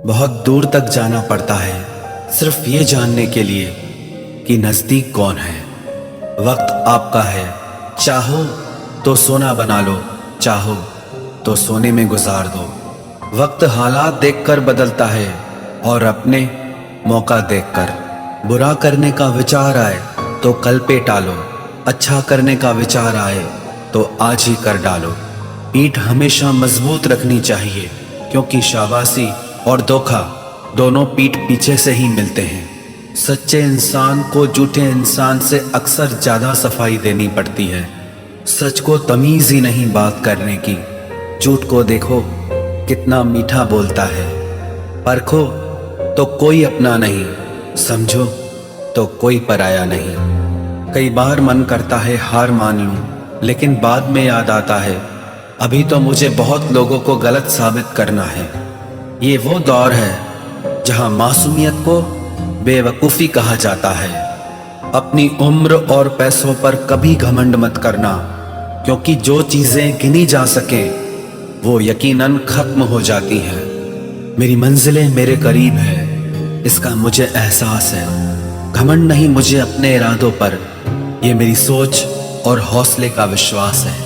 बहुत दूर तक जाना पड़ता है सिर्फ ये जानने के लिए कि नज़दीक कौन है। वक्त आपका है, चाहो तो सोना बना लो, चाहो तो सोने में गुजार दो। वक्त हालात देखकर बदलता है और अपने मौका देखकर। बुरा करने का विचार आए तो कल पे टालो, अच्छा करने का विचार आए तो आज ही कर डालो। पीठ हमेशा मजबूत रखनी चाहिए क्योंकि शाबाशी और धोखा दोनों पीठ पीछे से ही मिलते हैं। सच्चे इंसान को झूठे इंसान से अक्सर ज़्यादा सफाई देनी पड़ती है। सच को तमीज़ ही नहीं बात करने की। झूठ को देखो कितना मीठा बोलता है। परखो तो कोई अपना नहीं, समझो तो कोई पराया नहीं। कई बार मन करता है हार मान लूं, लेकिन बाद में याद आता है अभी तो मुझे बहुत लोगों को गलत साबित करना है। ये वो दौर है जहां मासूमियत को बेवकूफ़ी कहा जाता है। अपनी उम्र और पैसों पर कभी घमंड मत करना, क्योंकि जो चीज़ें गिनी जा सके वो यकीनन खत्म हो जाती हैं। मेरी मंजिलें मेरे करीब है, इसका मुझे एहसास है। घमंड नहीं मुझे अपने इरादों पर, ये मेरी सोच और हौसले का विश्वास है।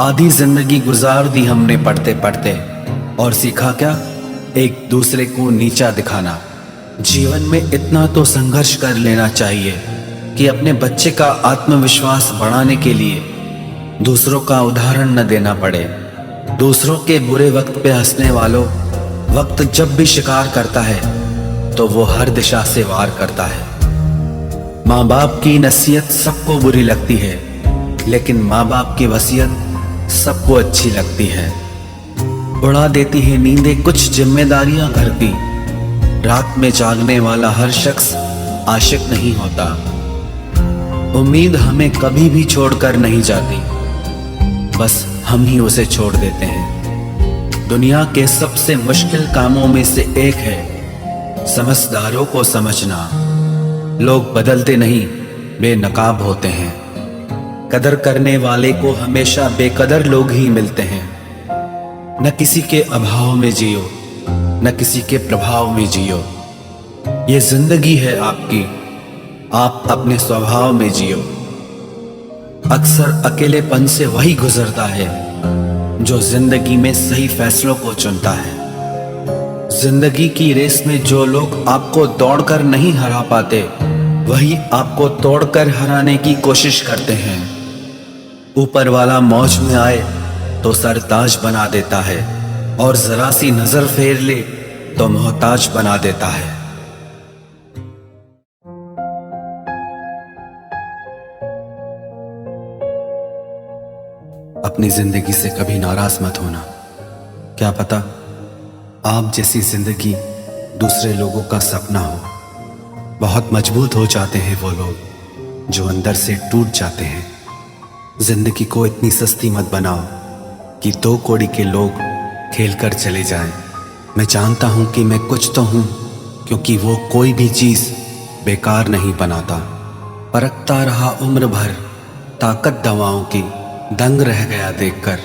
आधी जिंदगी गुजार दी हमने पढ़ते पढ़ते, और सीखा क्या? एक दूसरे को नीचा दिखाना। जीवन में इतना तो संघर्ष कर लेना चाहिए कि अपने बच्चे का आत्मविश्वास बढ़ाने के लिए दूसरों का उदाहरण न देना पड़े। दूसरों के बुरे वक्त पे हंसने वालों, वक्त जब भी शिकार करता है तो वो हर दिशा से वार करता है। माँ बाप की नसीहत सबको बुरी लगती है, लेकिन माँ बाप की वसीयत सबको अच्छी लगती है। उड़ा देती है नींदें कुछ जिम्मेदारियां घर की। रात में जागने वाला हर शख्स आशिक नहीं होता। उम्मीद हमें कभी भी छोड़कर नहीं जाती, बस हम ही उसे छोड़ देते हैं। दुनिया के सबसे मुश्किल कामों में से एक है समझदारों को समझना। लोग बदलते नहीं, बेनकाब होते हैं। कदर करने वाले को हमेशा बेकदर लोग ही मिलते हैं। न किसी के अभाव में जियो, न किसी के प्रभाव में जियो। ये जिंदगी है आपकी, आप अपने स्वभाव में जियो। अक्सर अकेलेपन से वही गुजरता है जो जिंदगी में सही फैसलों को चुनता है। जिंदगी की रेस में जो लोग आपको दौड़कर नहीं हरा पाते, वही आपको तोड़कर हराने की कोशिश करते हैं। ऊपर वाला मौज में आए तो सरताज बना देता है, और जरा सी नजर फेर ले तो मोहताज बना देता है। अपनी जिंदगी से कभी नाराज मत होना। क्या पता आप जैसी जिंदगी दूसरे लोगों का सपना हो। बहुत मजबूत हो जाते हैं वो लोग जो अंदर से टूट जाते हैं। जिंदगी को इतनी सस्ती मत बनाओ कि 2 कौड़ी के लोग खेल कर चले जाएं। मैं जानता हूं कि मैं कुछ तो हूं, क्योंकि वो कोई भी चीज़ बेकार नहीं बनाता। परखता रहा उम्र भर ताकत दवाओं की, दंग रह गया देखकर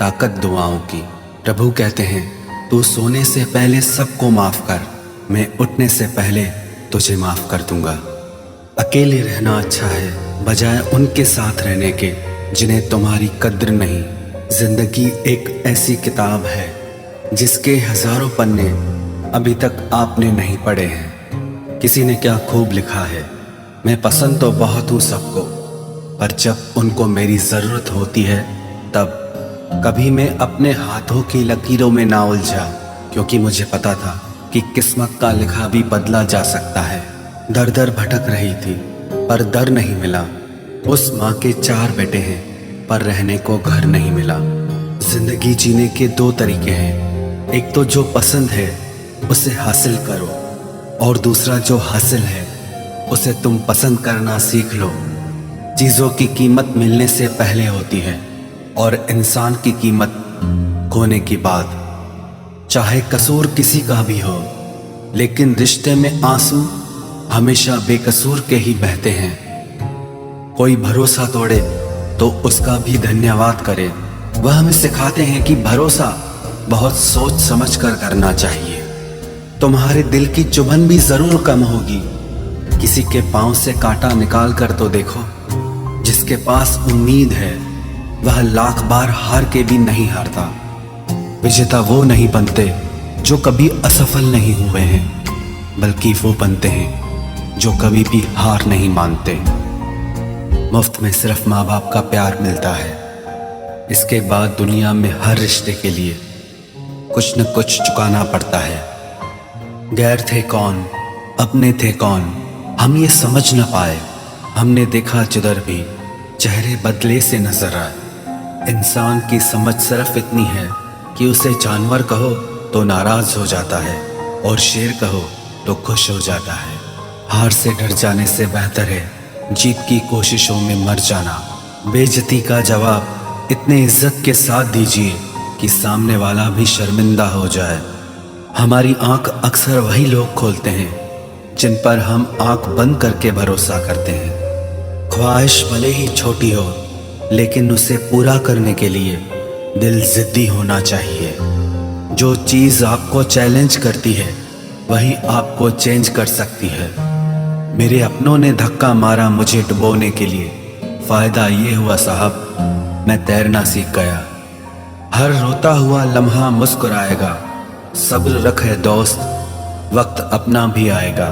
ताकत दुआओं की। प्रभु कहते हैं तू सोने से पहले सबको माफ कर, मैं उठने से पहले तुझे माफ कर दूंगा। अकेले रहना अच्छा है बजाय उनके साथ रहने के जिन्हें तुम्हारी कद्र नहीं। जिंदगी एक ऐसी किताब है जिसके हजारों पन्ने अभी तक आपने नहीं पढ़े हैं। किसी ने क्या खूब लिखा है, मैं पसंद तो बहुत हूँ सबको, पर जब उनको मेरी ज़रूरत होती है तब। कभी मैं अपने हाथों की लकीरों में ना उलझा, क्योंकि मुझे पता था कि किस्मत का लिखा भी बदला जा सकता है। दर दर भटक रही थी पर दर नहीं मिला। उस माँ के 4 बेटे हैं पर रहने को घर नहीं मिला। जिंदगी जीने के 2 तरीके हैं, एक तो जो पसंद है उसे हासिल करो, और दूसरा जो हासिल है उसे तुम पसंद करना सीख लो। चीज़ों की कीमत मिलने से पहले होती है, और इंसान की कीमत खोने की बाद। चाहे कसूर किसी का भी हो, लेकिन रिश्ते में आंसू हमेशा बेकसूर के ही बहते हैं। कोई भरोसा तोड़े तो उसका भी धन्यवाद करे। वह हमें सिखाते हैं कि भरोसा बहुत सोच समझ कर करना चाहिए। तुम्हारे दिल की चुभन भी जरूर कम होगी। किसी के पांव से कांटा निकाल कर तो देखो। जिसके पास उम्मीद है वह लाख बार हार के भी नहीं हारता। विजेता वो नहीं बनते जो कभी असफल नहीं हुए हैं, बल्कि वो बनते हैं जो कभी भी हार नहीं मानते। मुफ्त में सिर्फ माँ बाप का प्यार मिलता है। इसके बाद दुनिया में हर रिश्ते के लिए कुछ न कुछ चुकाना पड़ता है। गैर थे कौन, अपने थे कौन, हम ये समझ न पाए। हमने देखा जिधर भी चेहरे बदले से नजर आए। इंसान की समझ सिर्फ इतनी है कि उसे जानवर कहो तो नाराज हो जाता है और शेर कहो तो खुश हो जाता है। हार से डर जाने से बेहतर है जीत की कोशिशों में मर जाना। बेइज्जती का जवाब इतने इज्जत के साथ दीजिए कि सामने वाला भी शर्मिंदा हो जाए। हमारी आंख अक्सर वही लोग खोलते हैं जिन पर हम आंख बंद करके भरोसा करते हैं। ख्वाहिश भले ही छोटी हो, लेकिन उसे पूरा करने के लिए दिल जिद्दी होना चाहिए। जो चीज़ आपको चैलेंज करती है वही आपको चेंज कर सकती है। मेरे अपनों ने धक्का मारा मुझे डुबोने के लिए। फ़ायदा ये हुआ साहब, मैं तैरना सीख गया। हर रोता हुआ लम्हा मुस्कुराएगा। सब्र रखे दोस्त, वक्त अपना भी आएगा।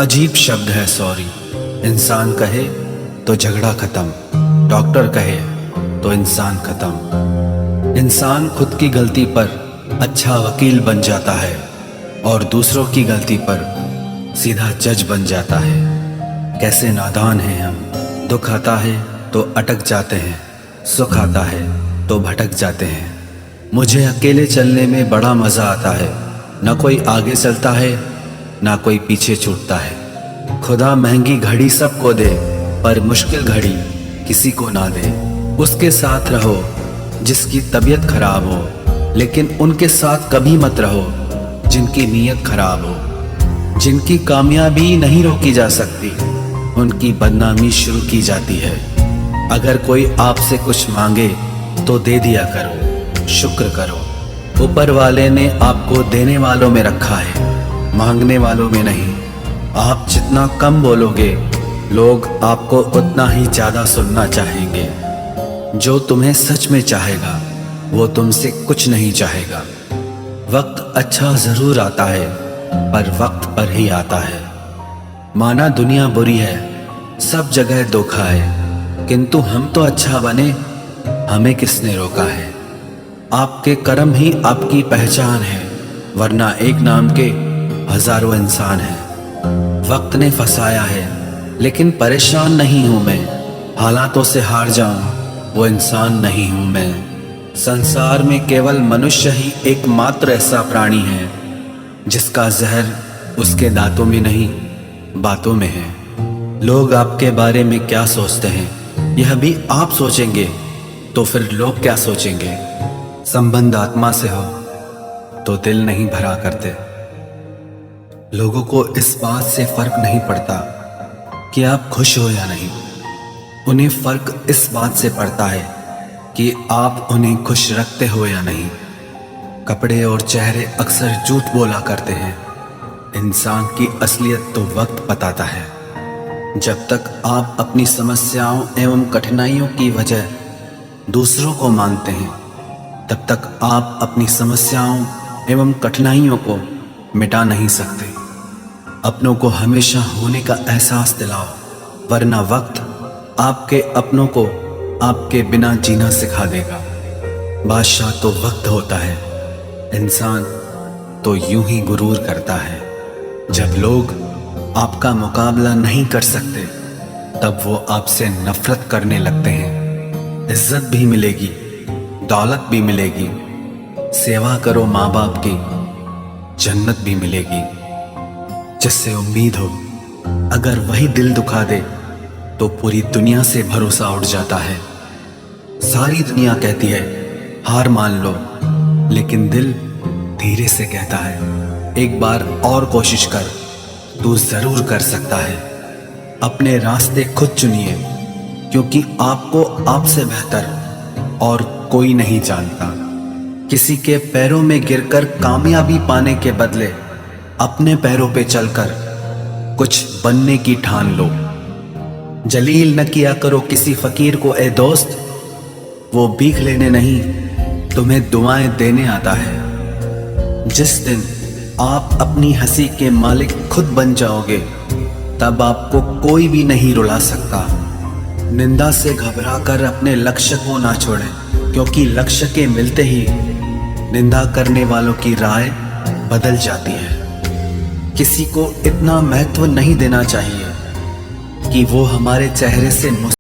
अजीब शब्द है सॉरी। इंसान कहे तो झगड़ा खत्म, डॉक्टर कहे तो इंसान खत्म। इंसान खुद की गलती पर अच्छा वकील बन जाता है और दूसरों की गलती पर सीधा जज बन जाता है। कैसे नादान हैं हम। दुख आता है तो अटक जाते हैं, सुख आता है तो भटक जाते हैं। मुझे अकेले चलने में बड़ा मज़ा आता है। ना कोई आगे चलता है ना कोई पीछे छूटता है। खुदा महंगी घड़ी सबको दे पर मुश्किल घड़ी किसी को ना दे। उसके साथ रहो जिसकी तबीयत खराब हो, लेकिन उनके साथ कभी मत रहो जिनकी नीयत खराब हो। जिनकी कामयाबी नहीं रोकी जा सकती, उनकी बदनामी शुरू की जाती है। अगर कोई आपसे कुछ मांगे तो दे दिया करो, शुक्र करो। ऊपर वाले ने आपको देने वालों में रखा है, मांगने वालों में नहीं। आप जितना कम बोलोगे, लोग आपको उतना ही ज़्यादा सुनना चाहेंगे। जो तुम्हें सच में चाहेगा वो तुमसे कुछ नहीं चाहेगा। वक्त अच्छा ज़रूर आता है पर वक्त पर ही आता है। माना दुनिया बुरी है, सब जगह धोखा है, किंतु हम तो अच्छा बने, हमें किसने रोका है। आपके कर्म ही आपकी पहचान है, वरना एक नाम के हजारों इंसान हैं। वक्त ने फंसाया है लेकिन परेशान नहीं हूँ मैं। हालातों से हार जाऊं वो इंसान नहीं हूँ मैं। संसार में केवल मनुष्य ही एकमात्र ऐसा प्राणी है जिसका जहर उसके दांतों में नहीं बातों में है। लोग आपके बारे में क्या सोचते हैं यह भी आप सोचेंगे तो फिर लोग क्या सोचेंगे। संबंध आत्मा से हो तो दिल नहीं भरा करते। लोगों को इस बात से फर्क नहीं पड़ता कि आप खुश हो या नहीं। उन्हें फर्क इस बात से पड़ता है कि आप उन्हें खुश रखते हो या नहीं। कपड़े और चेहरे अक्सर झूठ बोला करते हैं। इंसान की असलियत तो वक्त बताता है। जब तक आप अपनी समस्याओं एवं कठिनाइयों की वजह दूसरों को मानते हैं, तब तक आप अपनी समस्याओं एवं कठिनाइयों को मिटा नहीं सकते। अपनों को हमेशा होने का एहसास दिलाओ, वरना वक्त आपके अपनों को आपके बिना जीना सिखा देगा। बादशाह तो वक्त होता है, इंसान तो यूं ही गुरूर करता है। जब लोग आपका मुकाबला नहीं कर सकते, तब वो आपसे नफरत करने लगते हैं। इज्जत भी मिलेगी, दौलत भी मिलेगी। सेवा करो माँ बाप की, जन्नत भी मिलेगी। जिससे उम्मीद हो, अगर वही दिल दुखा दे तो पूरी दुनिया से भरोसा उठ जाता है। सारी दुनिया कहती है हार मान लो, लेकिन दिल धीरे से कहता है एक बार और कोशिश कर, तू जरूर कर सकता है। अपने रास्ते खुद चुनिए, क्योंकि आपको आपसे बेहतर और कोई नहीं जानता। किसी के पैरों में गिरकर कामयाबी पाने के बदले अपने पैरों पे चलकर कुछ बनने की ठान लो। जलील न किया करो किसी फकीर को ए दोस्त, वो भीख लेने नहीं तुम्हें दुआएं देने आता है। जिस दिन आप अपनी हंसी के मालिक खुद बन जाओगे, तब आपको कोई भी नहीं रुला सकता। निंदा से घबराकर अपने लक्ष्य को ना छोड़ें, क्योंकि लक्ष्य के मिलते ही निंदा करने वालों की राय बदल जाती है। किसी को इतना महत्व नहीं देना चाहिए कि वो हमारे चेहरे से